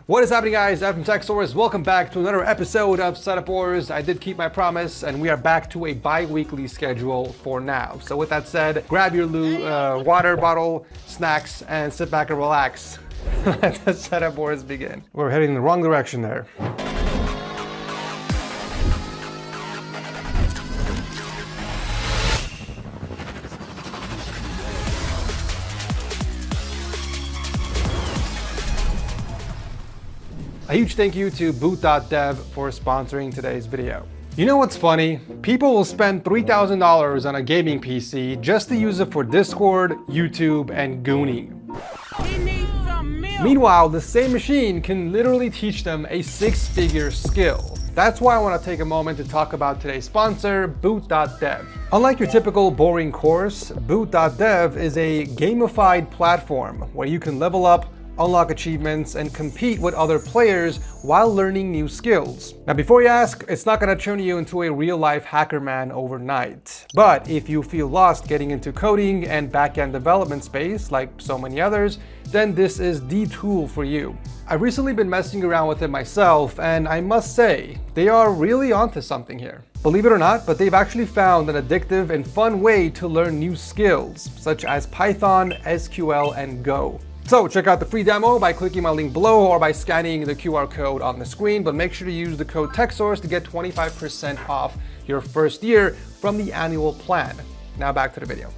What is happening, guys? I'm from TechSource. Welcome back to another episode of Setup Wars. I did keep my promise, and we are back to a bi-weekly schedule for now. So with that said, grab your water bottle, snacks, and sit back and relax. Let the Setup Wars begin. We're heading in the wrong direction there. A huge thank you to boot.dev for sponsoring today's video. You know what's funny? People will spend $3,000 on a gaming PC just to use it for Discord, YouTube, and gooning. Meanwhile, the same machine can literally teach them a six-figure skill. That's why I want to take a moment to talk about today's sponsor, boot.dev. Unlike your typical boring course, boot.dev is a gamified platform where you can level up, unlock achievements, and compete with other players while learning new skills. Now, before you ask, it's not gonna turn you into a real-life hacker man overnight. But if you feel lost getting into coding and back-end development space, like so many others, then this is the tool for you. I've recently been messing around with it myself, and I must say, they are really onto something here. Believe it or not, but they've actually found an addictive and fun way to learn new skills, such as Python, SQL, and Go. So check out the free demo by clicking my link below or by scanning the QR code on the screen, but make sure to use the code TechSource to get 25% off your first year from the annual plan. Now back to the video.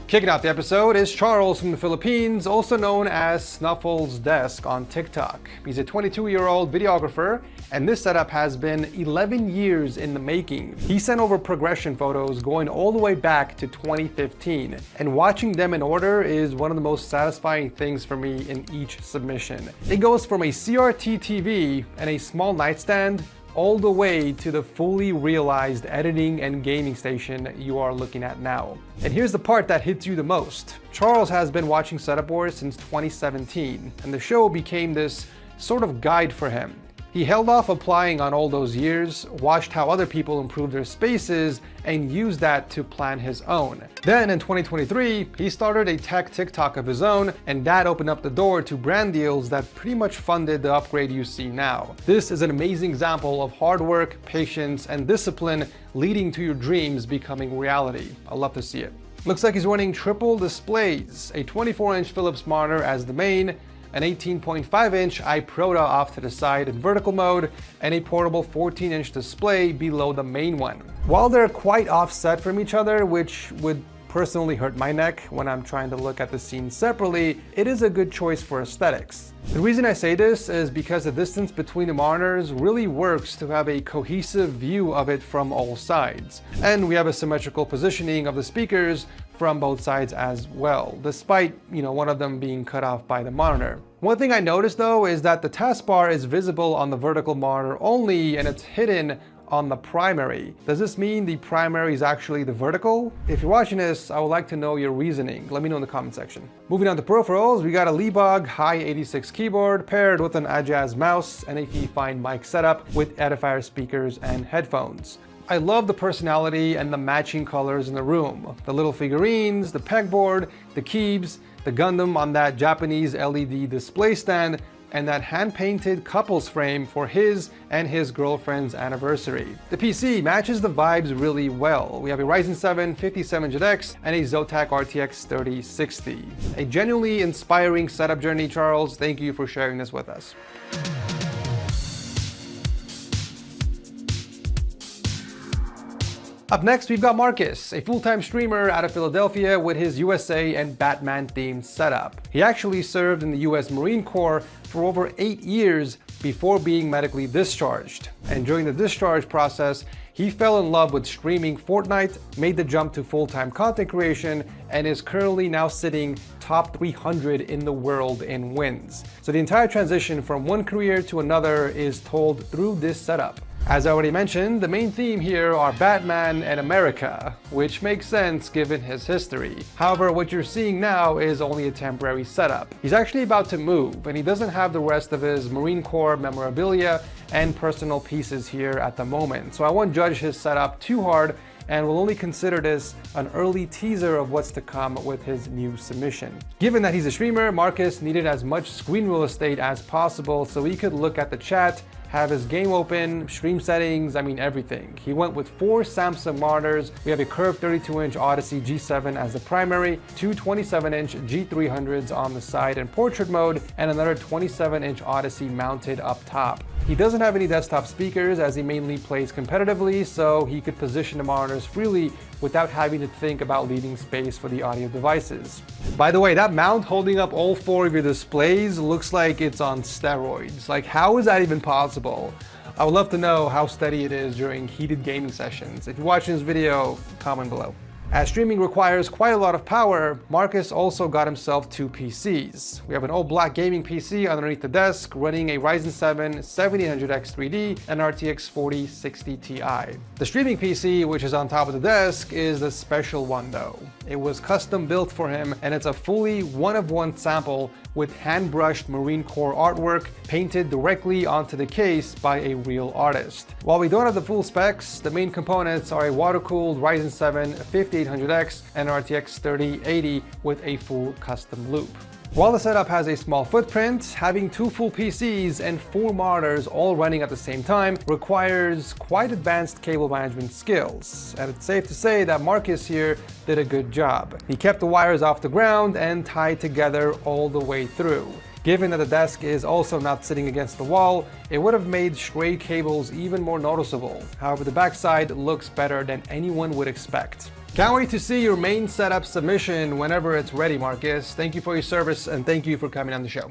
Kicking off the episode is Charles from the Philippines, also known as Snuffle's Desk on TikTok. He's a 22-year-old videographer, and this setup has been 11 years in the making. He sent over progression photos going all the way back to 2015, and watching them in order is one of the most satisfying things for me in each submission. It goes from a CRT TV and a small nightstand all the way to the fully realized editing and gaming station you are looking at now. And here's the part that hits you the most. Charles has been watching Setup Wars since 2017, and the show became this sort of guide for him. He held off applying on all those years, watched how other people improved their spaces, and used that to plan his own. Then in 2023, he started a tech TikTok of his own, and that opened up the door to brand deals that pretty much funded the upgrade you see now. This is an amazing example of hard work, patience, and discipline leading to your dreams becoming reality. I love to see it. Looks like he's running triple displays, a 24-inch Philips monitor as the main, an 18.5-inch iProda off to the side in vertical mode, and a portable 14-inch display below the main one. While they're quite offset from each other, which would personally hurt my neck when I'm trying to look at the scene separately, it is a good choice for aesthetics. The reason I say this is because the distance between the monitors really works to have a cohesive view of it from all sides. And we have a symmetrical positioning of the speakers from both sides as well, despite, one of them being cut off by the monitor. One thing I noticed though is that the taskbar is visible on the vertical monitor only, and it's hidden on the primary. Does this mean the primary is actually the vertical? If you're watching this, I would like to know your reasoning. Let me know in the comment section. Moving on to peripherals, we got a Lebog High 86 keyboard paired with an Ajaz mouse and a fine mic setup with Edifier speakers and headphones. I love the personality and the matching colors in the room. The little figurines, the pegboard, the keys, the Gundam on that Japanese LED display stand, and that hand-painted couples frame for his and his girlfriend's anniversary. The PC matches the vibes really well. We have a Ryzen 7 5700X and a Zotac RTX 3060. A genuinely inspiring setup journey, Charles. Thank you for sharing this with us. Up next, we've got Marcus, a full-time streamer out of Philadelphia with his USA and Batman-themed setup. He actually served in the US Marine Corps for over 8 years before being medically discharged. And during the discharge process, he fell in love with streaming Fortnite, made the jump to full-time content creation, and is currently now sitting top 300 in the world in wins. So the entire transition from one career to another is told through this setup. As I already mentioned, the main theme here are Batman and America, which makes sense given his history. However, what you're seeing now is only a temporary setup. He's actually about to move, and he doesn't have the rest of his Marine Corps memorabilia and personal pieces here at the moment. So I won't judge his setup too hard and will only consider this an early teaser of what's to come with his new submission. Given that he's a streamer, Marcus needed as much screen real estate as possible so he could look at the chat, have his game open, stream settings, everything. He went with 4 Samsung monitors. We have a curved 32-inch Odyssey G7 as the primary, 2 27-inch G300s on the side in portrait mode, and another 27-inch Odyssey mounted up top. He doesn't have any desktop speakers as he mainly plays competitively, so he could position the monitors freely without having to think about leaving space for the audio devices. By the way, that mount holding up all 4 of your displays looks like it's on steroids. Like, how is that even possible? I would love to know how steady it is during heated gaming sessions. If you're watching this video, comment below. As streaming requires quite a lot of power, Marcus also got himself 2 PCs. We have an all-black gaming PC underneath the desk running a Ryzen 7 7800X 3D and RTX 4060 Ti. The streaming PC, which is on top of the desk, is the special one though. It was custom built for him, and it's a fully one-of-one sample with hand-brushed Marine Corps artwork painted directly onto the case by a real artist. While we don't have the full specs, the main components are a water-cooled Ryzen 7 5800X and RTX 3080 with a full custom loop. While the setup has a small footprint, having 2 full PCs and 4 monitors all running at the same time requires quite advanced cable management skills, and it's safe to say that Marcus here did a good job. He kept the wires off the ground and tied together all the way through. Given that the desk is also not sitting against the wall, it would have made stray cables even more noticeable. However, the backside looks better than anyone would expect. Can't wait to see your main setup submission whenever it's ready, Marcus. Thank you for your service and thank you for coming on the show.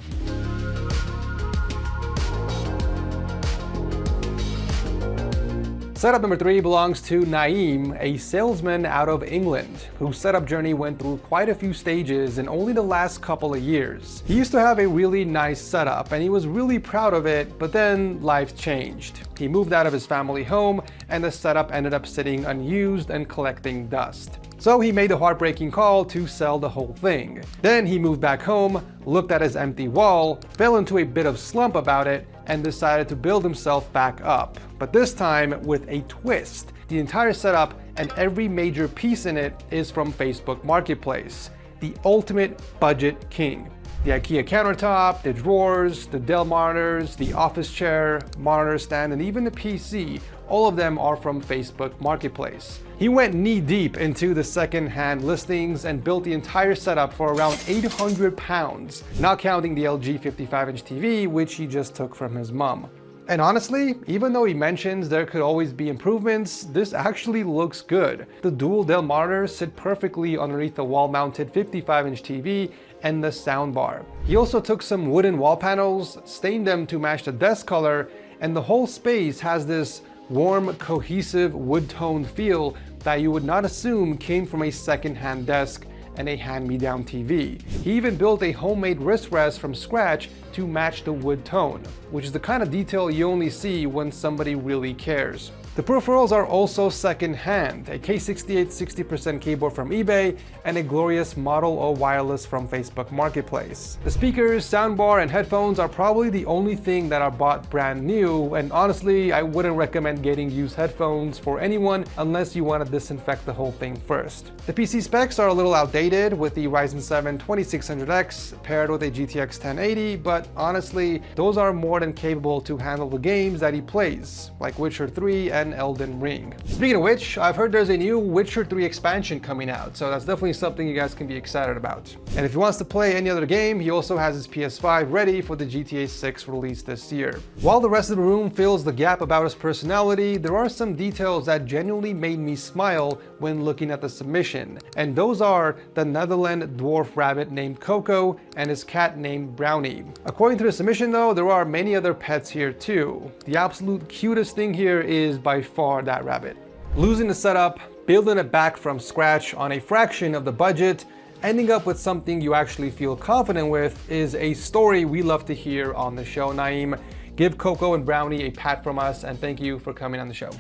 Setup number 3 belongs to Naim, a salesman out of England, whose setup journey went through quite a few stages in only the last couple of years. He used to have a really nice setup and he was really proud of it, but then life changed. He moved out of his family home and the setup ended up sitting unused and collecting dust. So he made the heartbreaking call to sell the whole thing. Then he moved back home, looked at his empty wall, fell into a bit of slump about it, and decided to build himself back up. But this time with a twist. The entire setup and every major piece in it is from Facebook Marketplace, the ultimate budget king. The IKEA countertop, the drawers, the Dell monitors, the office chair, monitor stand, and even the PC, all of them are from Facebook Marketplace. He went knee-deep into the second-hand listings and built the entire setup for around 800 pounds, not counting the LG 55-inch TV, which he just took from his mom. And honestly, even though he mentions there could always be improvements, this actually looks good. The dual Dell monitors sit perfectly underneath the wall-mounted 55-inch TV and the soundbar. He also took some wooden wall panels, stained them to match the desk color, and the whole space has this warm, cohesive, wood-toned feel that you would not assume came from a second-hand desk and a hand-me-down TV. He even built a homemade wrist rest from scratch to match the wood tone, which is the kind of detail you only see when somebody really cares. The peripherals are also second-hand, a K68 60% keyboard from eBay, and a glorious Model O wireless from Facebook Marketplace. The speakers, soundbar, and headphones are probably the only thing that are bought brand new, and honestly, I wouldn't recommend getting used headphones for anyone unless you want to disinfect the whole thing first. The PC specs are a little outdated with the Ryzen 7 2600X paired with a GTX 1080, but honestly, those are more than capable to handle the games that he plays, like Witcher 3 and Elden Ring. Speaking of which, I've heard there's a new Witcher 3 expansion coming out, so that's definitely something you guys can be excited about. And if he wants to play any other game, he also has his PS5 ready for the GTA 6 release this year. While the rest of the room fills the gap about his personality, there are some details that genuinely made me smile when looking at the submission, and those are the Netherlands dwarf rabbit named Coco and his cat named Brownie. According to the submission though, there are many other pets here too. The absolute cutest thing here is by far that rabbit. Losing the setup, building it back from scratch on a fraction of the budget, ending up with something you actually feel confident with is a story we love to hear on the show, Naim. Give Coco and Brownie a pat from us and thank you for coming on the show.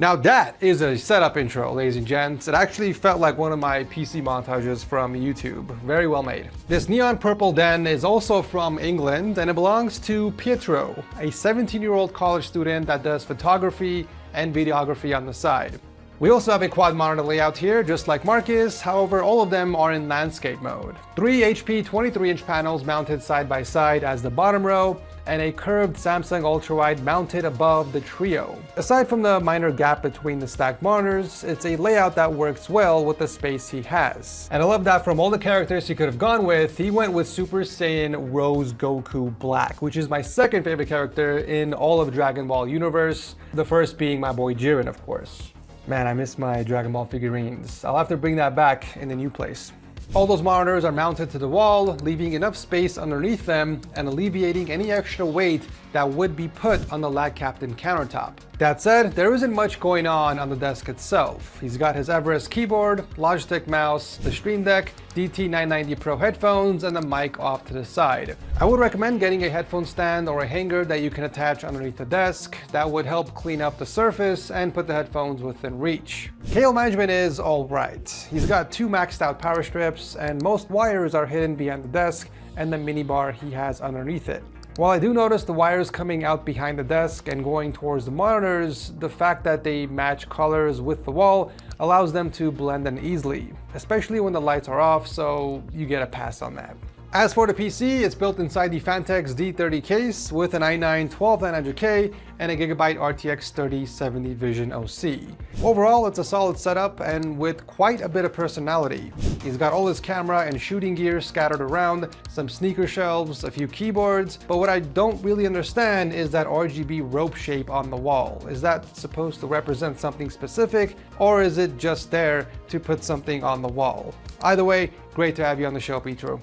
Now that is a setup intro, ladies and gents. It actually felt like one of my PC montages from YouTube. Very well made. This neon purple den is also from England, and it belongs to Petro, a 17-year-old college student that does photography and videography on the side. We also have a quad monitor layout here, just like Marcus, however all of them are in landscape mode. 3 HP 23-inch panels mounted side by side as the bottom row, and a curved Samsung ultrawide mounted above the trio. Aside from the minor gap between the stacked monitors, it's a layout that works well with the space he has. And I love that from all the characters he could have gone with, he went with Super Saiyan Rose Goku Black, which is my second favorite character in all of Dragon Ball universe, the first being my boy Jiren, of course. Man, I miss my Dragon Ball figurines. I'll have to bring that back in the new place. All those monitors are mounted to the wall, leaving enough space underneath them and alleviating any extra weight that would be put on the Lag Captain countertop. That said, there isn't much going on the desk itself. He's got his Everest keyboard, Logitech mouse, the Stream Deck, DT990 Pro headphones, and the mic off to the side. I would recommend getting a headphone stand or a hanger that you can attach underneath the desk. That would help clean up the surface and put the headphones within reach. Cable management is alright. He's got 2 maxed out power strips, and most wires are hidden behind the desk and the mini bar he has underneath it. While I do notice the wires coming out behind the desk and going towards the monitors, the fact that they match colors with the wall allows them to blend in easily, especially when the lights are off, so you get a pass on that. As for the PC, it's built inside the Fantex D30 case with an i9-12900K and a Gigabyte RTX 3070 Vision OC. Overall, it's a solid setup and with quite a bit of personality. He's got all his camera and shooting gear scattered around, some sneaker shelves, a few keyboards, but what I don't really understand is that RGB rope shape on the wall. Is that supposed to represent something specific, or is it just there to put something on the wall? Either way, great to have you on the show, Petro.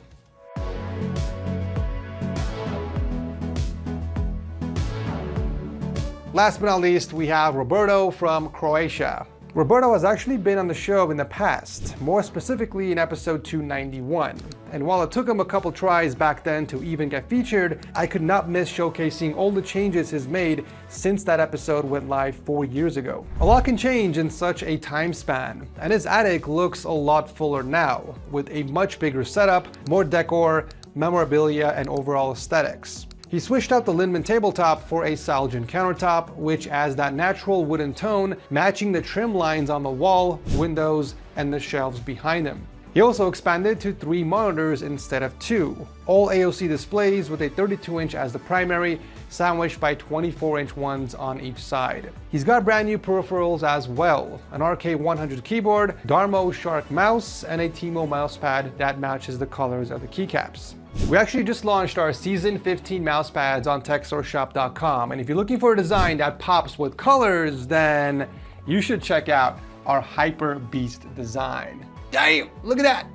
Last but not least, we have Roberto from Croatia. Roberto has actually been on the show in the past, more specifically in episode 291. And while it took him a couple tries back then to even get featured, I could not miss showcasing all the changes he's made since that episode went live 4 years ago. A lot can change in such a time span, and his attic looks a lot fuller now, with a much bigger setup, more decor, memorabilia, and overall aesthetics. He switched out the Lindemann tabletop for a Salgin countertop, which adds that natural wooden tone, matching the trim lines on the wall, windows, and the shelves behind him. He also expanded to 3 monitors instead of 2, all AOC displays with a 32-inch as the primary, sandwiched by 24-inch ones on each side. He's got brand new peripherals as well, an RK100 keyboard, Darmo Shark mouse, and a Timo mousepad that matches the colors of the keycaps. We actually just launched our Season 15 mousepads on TechSourceShop.com, and if you're looking for a design that pops with colors, then you should check out our Hyper Beast design. Damn, look at that!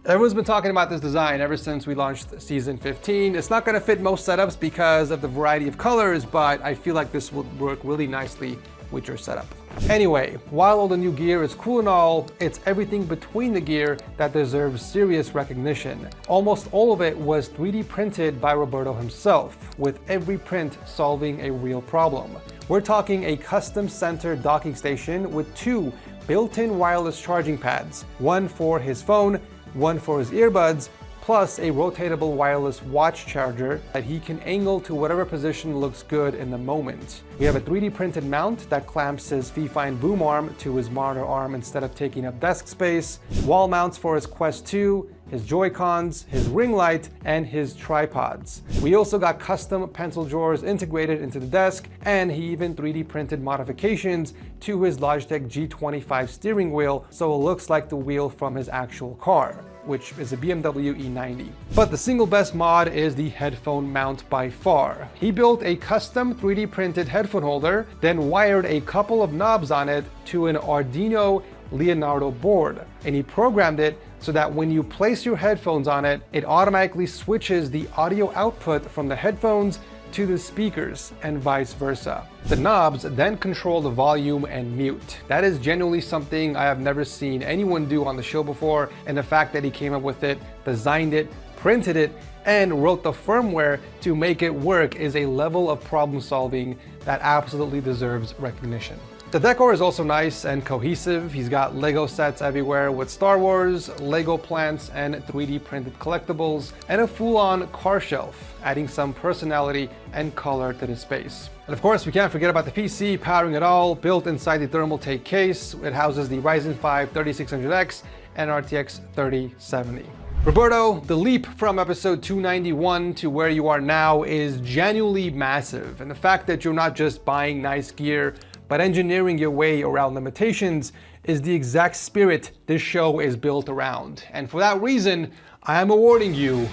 Everyone's been talking about this design ever since we launched Season 15. It's not going to fit most setups because of the variety of colors, but I feel like this would work really nicely with your setup. Anyway, while all the new gear is cool and all, it's everything between the gear that deserves serious recognition. Almost all of it was 3D printed by Roberto himself, with every print solving a real problem. We're talking a custom center docking station with 2 built-in wireless charging pads, one for his phone, one for his earbuds, plus a rotatable wireless watch charger that he can angle to whatever position looks good in the moment. We have a 3D printed mount that clamps his Fifine boom arm to his monitor arm instead of taking up desk space, wall mounts for his Quest 2, his Joy-Cons, his ring light, and his tripods. We also got custom pencil drawers integrated into the desk, and he even 3D printed modifications to his Logitech G25 steering wheel so it looks like the wheel from his actual car, which is a BMW E90. But the single best mod is the headphone mount by far. He built a custom 3D printed headphone holder, then wired a couple of knobs on it to an Arduino Leonardo board, and he programmed it so that when you place your headphones on it, it automatically switches the audio output from the headphones to the speakers and vice versa. The knobs then control the volume and mute. That is genuinely something I have never seen anyone do on the show before, and the fact that he came up with it, designed it, printed it, and wrote the firmware to make it work is a level of problem solving that absolutely deserves recognition. The decor is also nice and cohesive. He's got Lego sets everywhere with Star Wars, Lego plants, and 3D printed collectibles, and a full-on car shelf, adding some personality and color to the space. And of course, we can't forget about the PC powering it all. Built inside the thermal take case, it houses the Ryzen 5 3600X and RTX 3070. Roberto, the leap from episode 291 to where you are now is genuinely massive, and the fact that you're not just buying nice gear, but engineering your way around limitations is the exact spirit this show is built around. And for that reason, I am awarding you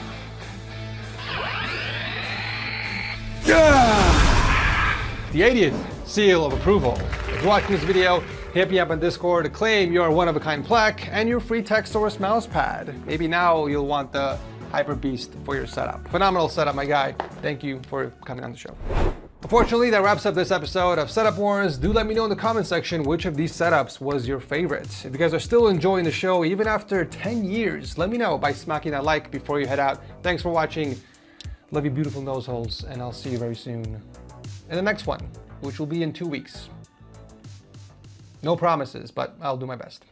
the 80th seal of approval. If you're watching this video, hit me up on Discord to claim your one-of-a-kind plaque and your free TechSource mouse pad. Maybe now you'll want the Hyper Beast for your setup. Phenomenal setup, my guy. Thank you for coming on the show. Unfortunately, that wraps up this episode of Setup Wars. Do let me know in the comment section which of these setups was your favorite. If you guys are still enjoying the show even after 10 years, let me know by smacking that like before you head out. Thanks for watching. Love you beautiful nose holes, and I'll see you very soon in the next one, which will be in 2 weeks. No promises, but I'll do my best.